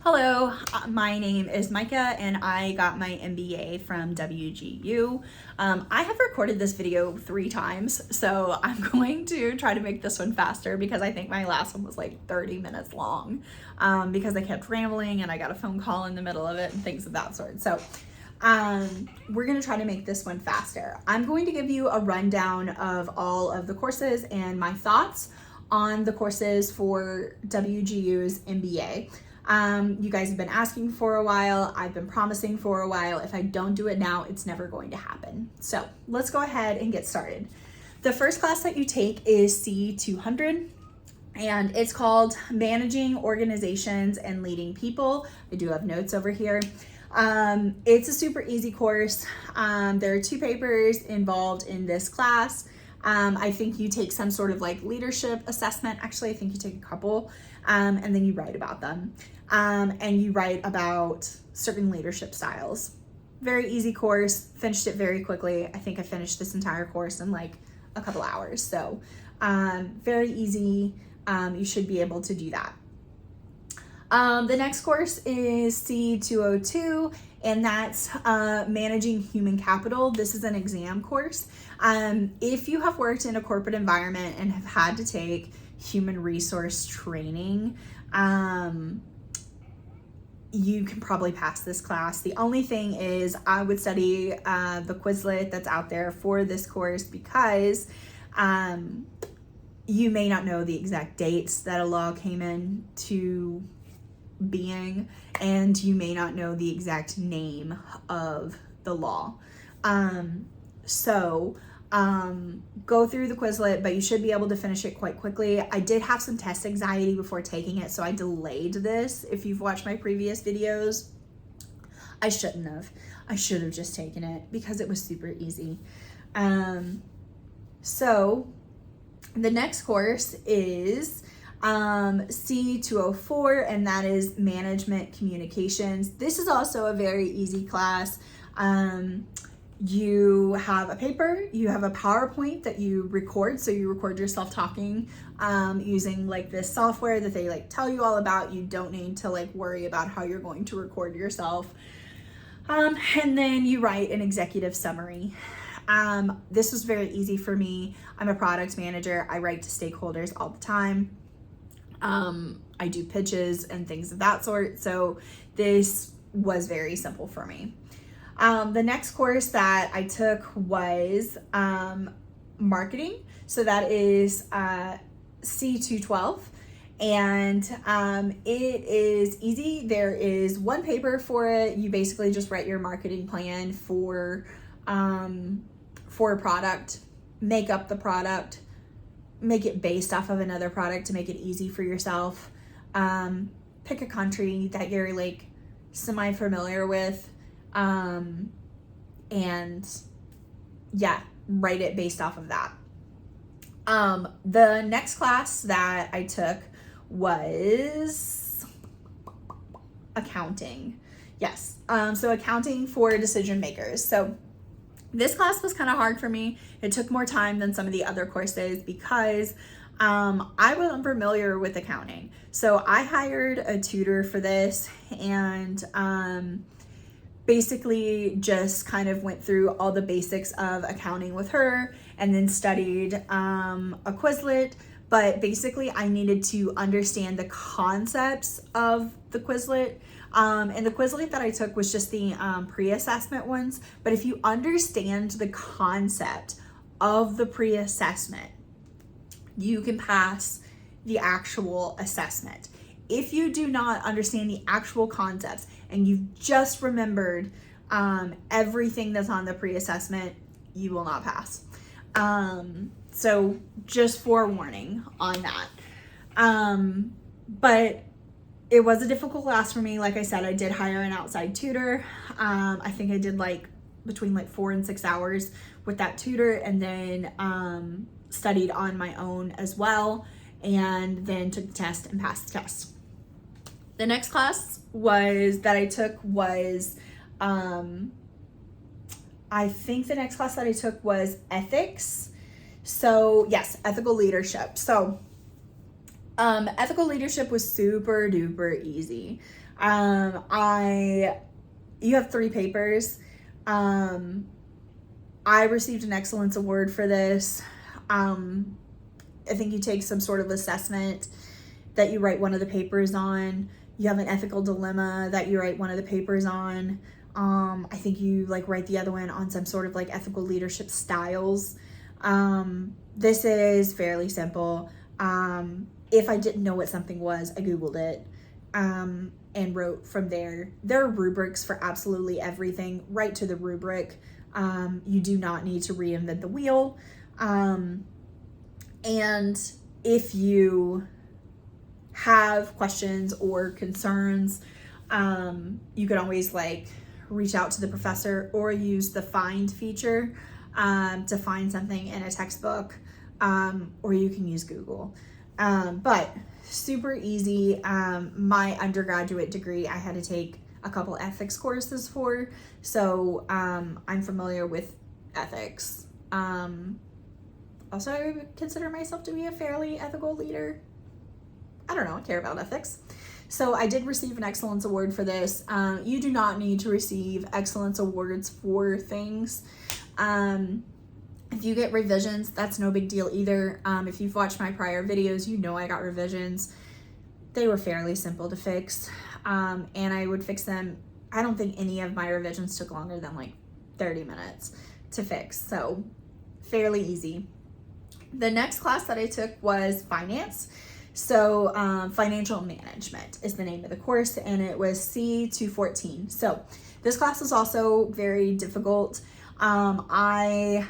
Hello, my name is Micah and I got my MBA from WGU. I have recorded this video 3 times, so I'm going to try to make this one faster because I think my last one was like 30 minutes long because I kept rambling and I got a phone call in the middle of it and things of that sort. So we're going to try to make this one faster. I'm going to give you a rundown of all of the courses and my thoughts on the courses for WGU's MBA. You guys have been asking for a while. I've been promising for a while. If I don't do it now, it's never going to happen. So let's go ahead and get started. The first class that you take is C200 and it's called Managing Organizations and Leading People. I do have notes over here. It's a super easy course. There are 2 papers involved in this class. I think you take some sort of like leadership assessment. Actually, I think you take a couple, and then you write about them. And you write about certain leadership styles. Very easy course, finished it very quickly. I think I finished this entire course in like a couple hours. So very easy. You should be able to do that. The next course is C202, and that's Managing Human Capital. This is an exam course. If you have worked in a corporate environment and have had to take human resource training, you can probably pass this class. The only thing is I would study the Quizlet that's out there for this course because you may not know the exact dates that a law came into being, and you may not know the exact name of the law. Go through the Quizlet, but you should be able to finish it quite quickly. I did have some test anxiety before taking it, so I delayed this. If you've watched my previous videos, I shouldn't have. I should have just taken it because it was super easy. So the next course is C204, and that is Management Communications. This is also a very easy class. You have a paper, you have a PowerPoint that you record. So you record yourself talking using like this software that they like tell you all about. You don't need to like worry about how you're going to record yourself. And then you write an executive summary. This was very easy for me. I'm a product manager. I write to stakeholders all the time. I do pitches and things of that sort. So this was very simple for me. The next course that I took was marketing. So that is C212. And it is easy. There is 1 paper for it. You basically just write your marketing plan for a product, make up the product, make it based off of another product to make it easy for yourself. Pick a country that you're like semi-familiar with, and yeah, write it based off of that. The next class that I took was accounting. Yes. So accounting for decision makers. So this class was kind of hard for me. It took more time than some of the other courses because I wasn't familiar with accounting. So I hired a tutor for this and basically just kind of went through all the basics of accounting with her and then studied a Quizlet. But basically I needed to understand the concepts of the Quizlet. And the Quizlet that I took was just the pre-assessment ones. But if you understand the concept of the pre-assessment, you can pass the actual assessment. If you do not understand the actual concepts and you've just remembered everything that's on the pre-assessment, you will not pass. So just forewarning on that. But it was a difficult class for me. Like I said, I did hire an outside tutor. I think I did like between like 4 and 6 hours with that tutor, and then studied on my own as well, and then took the test and passed the test. The next class that I took was, I think the next class that I took was ethics. So yes, ethical leadership. So Ethical leadership was super duper easy. You have 3 papers. I received an excellence award for this. I think you take some sort of assessment that you write one of the papers on. You have an ethical dilemma that you write one of the papers on. I think you like write the other one on some sort of like ethical leadership styles. This is fairly simple. If I didn't know what something was, I Googled it, and wrote from there. There are rubrics for absolutely everything, right to the rubric. You do not need to reinvent the wheel. And if you have questions or concerns, you can always like reach out to the professor or use the find feature to find something in a textbook, or you can use Google. But super easy. My undergraduate degree, I had to take a couple ethics courses for, so I'm familiar with ethics. Also, I would consider myself to be a fairly ethical leader. I don't know, I care about ethics. So I did receive an excellence award for this. You do not need to receive excellence awards for things. If you get revisions, that's no big deal either. If you've watched my prior videos, you know I got revisions. They were fairly simple to fix, and I would fix them. I don't think any of my revisions took longer than like 30 minutes to fix, so fairly easy. The next class that I took was finance. So financial management is the name of the course, and it was C214. So this class is also very difficult. I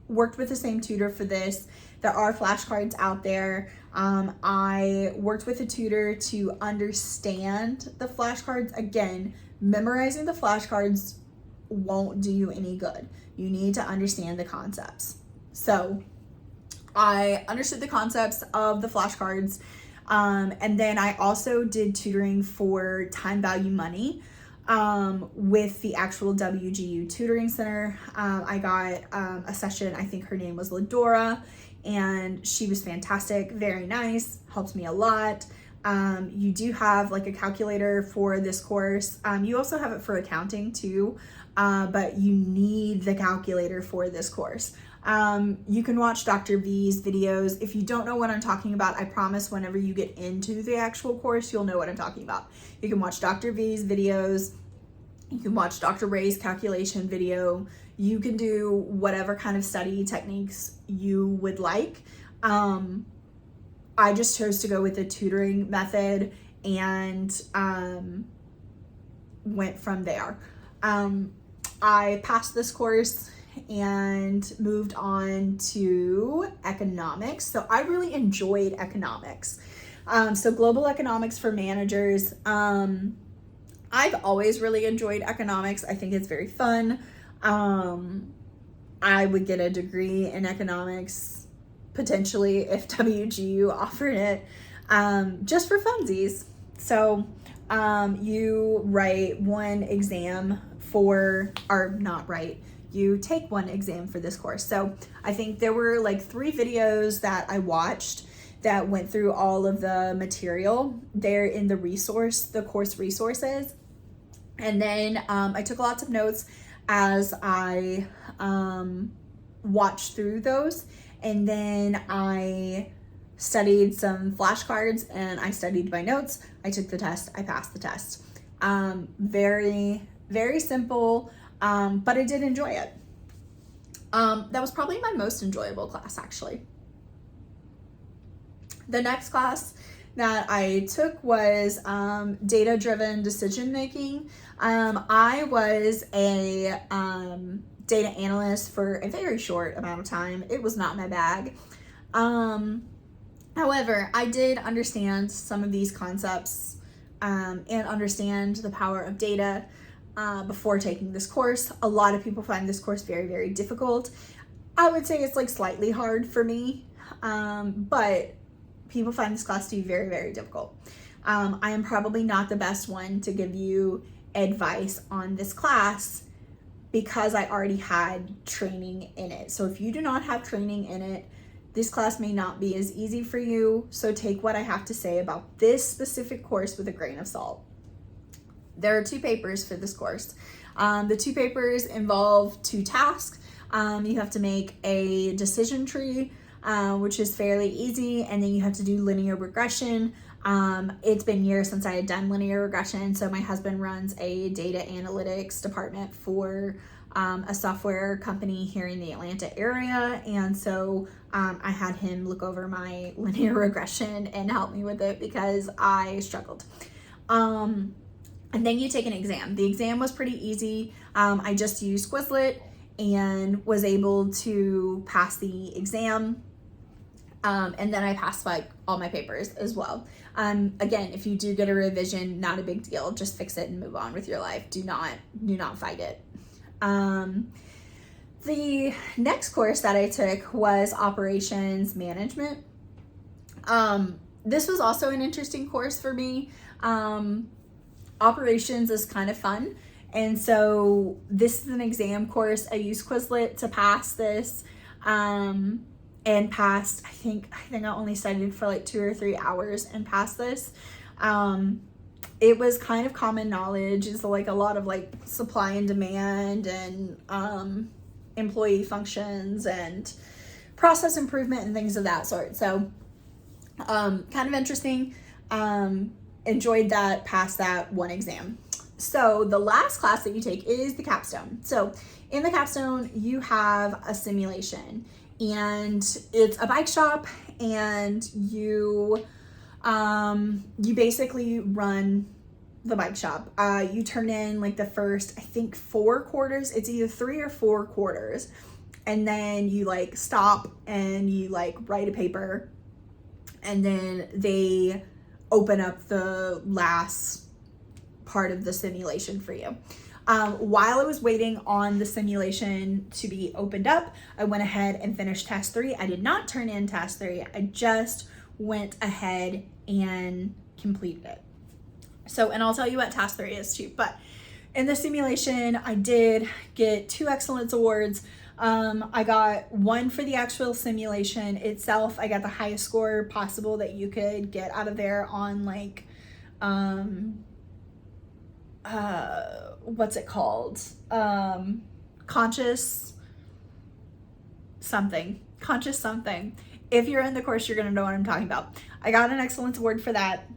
worked with the same tutor for this. There are flashcards out there. I worked with a tutor to understand the flashcards. Again, memorizing the flashcards won't do you any good. You need to understand the concepts. So I understood the concepts of the flashcards. And then I also did tutoring for time value money with the actual WGU tutoring center. I got a session, I think her name was Ladora, and she was fantastic, very nice, helped me a lot. You do have like a calculator for this course. You also have it for accounting too, but you need the calculator for this course. You can watch Dr. V's videos. If you don't know what I'm talking about, I promise whenever you get into the actual course, you'll know what I'm talking about. You can watch Dr. V's videos. You can watch Dr. Ray's calculation video. You can do whatever kind of study techniques you would like. I just chose to go with the tutoring method and went from there. I passed this course and moved on to economics. So I really enjoyed economics. So global economics for managers. I've always really enjoyed economics. I think it's very fun. I would get a degree in economics potentially if WGU offered it, just for funsies. So you write one exam you take one exam for this course. So I think there were like 3 videos that I watched that went through all of the material there in the course resources. And then I took lots of notes as I watched through those. And then I studied some flashcards and I studied my notes. I took the test, I passed the test. Very, very simple, but I did enjoy it. That was probably my most enjoyable class, actually. The next class that I took was data-driven decision-making. I was a data analyst for a very short amount of time. It was not my bag. However, I did understand some of these concepts and understand the power of data before taking this course. A lot of people find this course very, very difficult. I would say it's like slightly hard for me, but people find this class to be very, very difficult. I am probably not the best one to give you advice on this class because I already had training in it. So if you do not have training in it, This class may not be as easy for you, so take what I have to say about this specific course with a grain of salt. There are 2 papers for this course. The 2 papers involve 2 tasks. You have to make a decision tree, which is fairly easy, and then you have to do linear regression. It's been years since I had done linear regression, so my husband runs a data analytics department for a software company here in the Atlanta area, and so I had him look over my linear regression and help me with it because I struggled. And then you take an exam. The exam was pretty easy. I just used Quizlet and was able to pass the exam. And then I passed like all my papers as well. Again, if you do get a revision, not a big deal. Just fix it and move on with your life. Do not fight it. The next course that I took was operations management. This was also an interesting course for me. Operations is kind of fun. And so this is an exam course. I used Quizlet to pass this, and passed, I think I only studied for like 2 or 3 hours and passed this. It was kind of common knowledge. It's like a lot of like supply and demand and employee functions and process improvement and things of that sort. So kind of interesting. Enjoyed that, passed that one exam. So the last class that you take is the Capstone. So in the Capstone, you have a simulation, and it's a bike shop, and you basically run the bike shop. You turn in like the first, I think 4 quarters. It's either 3 or 4 quarters. And then you like stop and you like write a paper, and then they open up the last part of the simulation for you. While I was waiting on the simulation to be opened up, I went ahead and finished task 3. I did not turn in task 3. I just went ahead and completed it. So, and I'll tell you what task 3 is too, but in the simulation, I did get 2 excellence awards. I got 1 for the actual simulation itself. I got the highest score possible that you could get out of there on like, what's it called? Conscious something. If you're in the course, you're going to know what I'm talking about. I got an excellence award for that.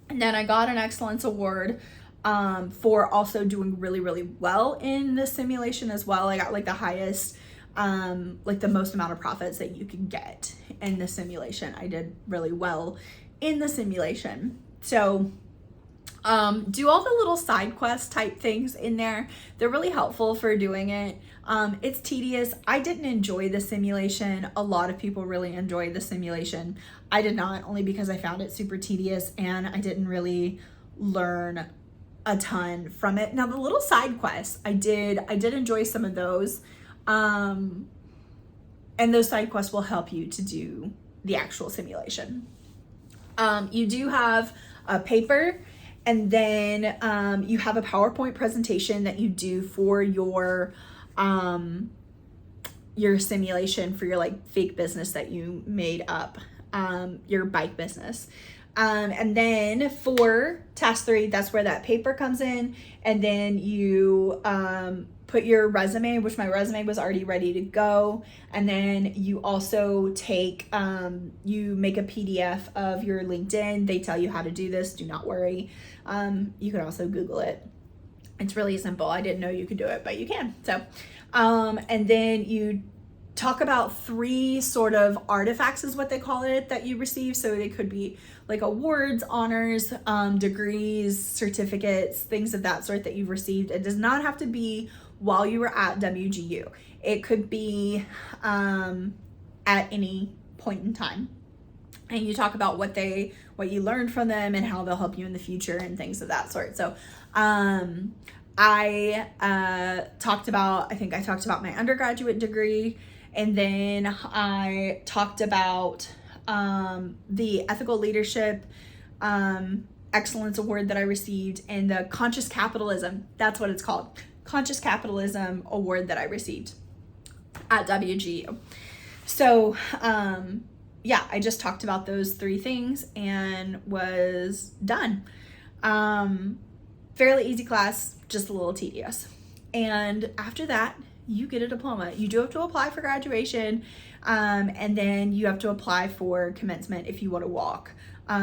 And then I got an excellence award for also doing really, really well in the simulation as well. I got like the highest, like the most amount of profits that you can get in the simulation. I did really well in the simulation. So do all the little side quest type things in there. They're really helpful for doing it. It's tedious. I didn't enjoy the simulation. A lot of people really enjoyed the simulation. I did not, only because I found it super tedious and I didn't really learn a ton from it. Now the little side quests, I did enjoy some of those. And those side quests will help you to do the actual simulation. You do have a paper, and then you have a PowerPoint presentation that you do for your simulation for your like fake business that you made up, your bike business. And then for task 3, that's where that paper comes in. And then you put your resume, which my resume was already ready to go. And then you also take, you make a PDF of your LinkedIn. They tell you how to do this. Do not worry. You can also Google it. It's really simple. I didn't know you could do it, but you can. So, and then you talk about 3 sort of artifacts is what they call it that you receive. So they could be like awards, honors, degrees, certificates, things of that sort that you've received. It does not have to be while you were at WGU. It could be at any point in time. And you talk about what you learned from them and how they'll help you in the future and things of that sort. So I talked about my undergraduate degree, and then I talked about the ethical leadership excellence award that I received, and the conscious capitalism, that's what it's called, conscious capitalism award that I received at WGU. So, yeah, I just talked about those 3 things and was done. Fairly easy class, just a little tedious. And after that, you get a diploma. You do have to apply for graduation, and then you have to apply for commencement if you want to walk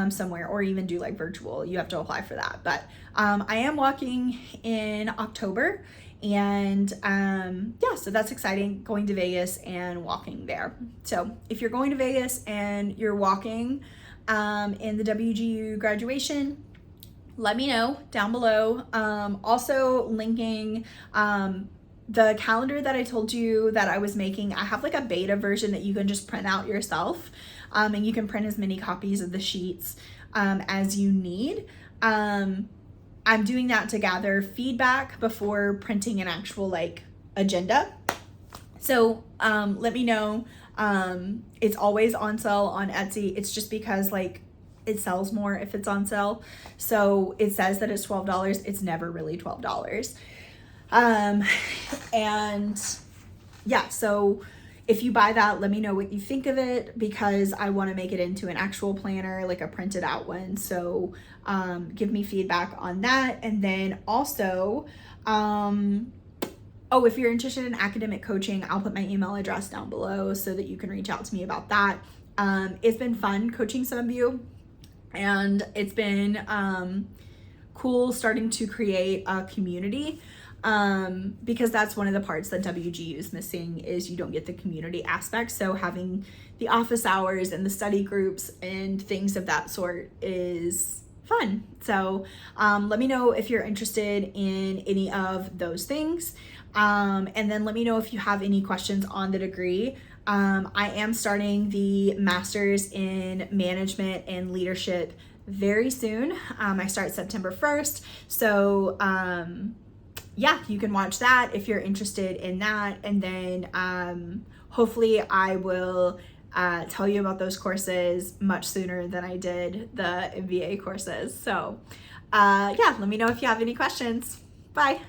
somewhere, or even do like virtual. You have to apply for that. But I am walking in October, and yeah, so that's exciting, going to Vegas and walking there. So if you're going to Vegas and you're walking in the WGU graduation, let me know down below. Also linking the calendar that I told you that I was making. I have like a beta version that you can just print out yourself, and you can print as many copies of the sheets as you need. I'm doing that to gather feedback before printing an actual like agenda. So let me know. It's always on sale on Etsy. It's just because like it sells more if it's on sale. So it says that it's $12. It's never really $12. And yeah, so if you buy that, let me know what you think of it, because I want to make it into an actual planner, like a printed out one. So give me feedback on that. And then also, oh, if you're interested in academic coaching, I'll put my email address down below so that you can reach out to me about that. It's been fun coaching some of you, and it's been cool starting to create a community, because that's one of the parts that WGU is missing, is you don't get the community aspect. So having the office hours and the study groups and things of that sort is fun. So let me know if you're interested in any of those things. And then let me know if you have any questions on the degree. I am starting the master's in management and leadership very soon. I start September 1st. So yeah, you can watch that if you're interested in that. And then hopefully I will tell you about those courses much sooner than I did the MBA courses. So yeah, let me know if you have any questions. Bye.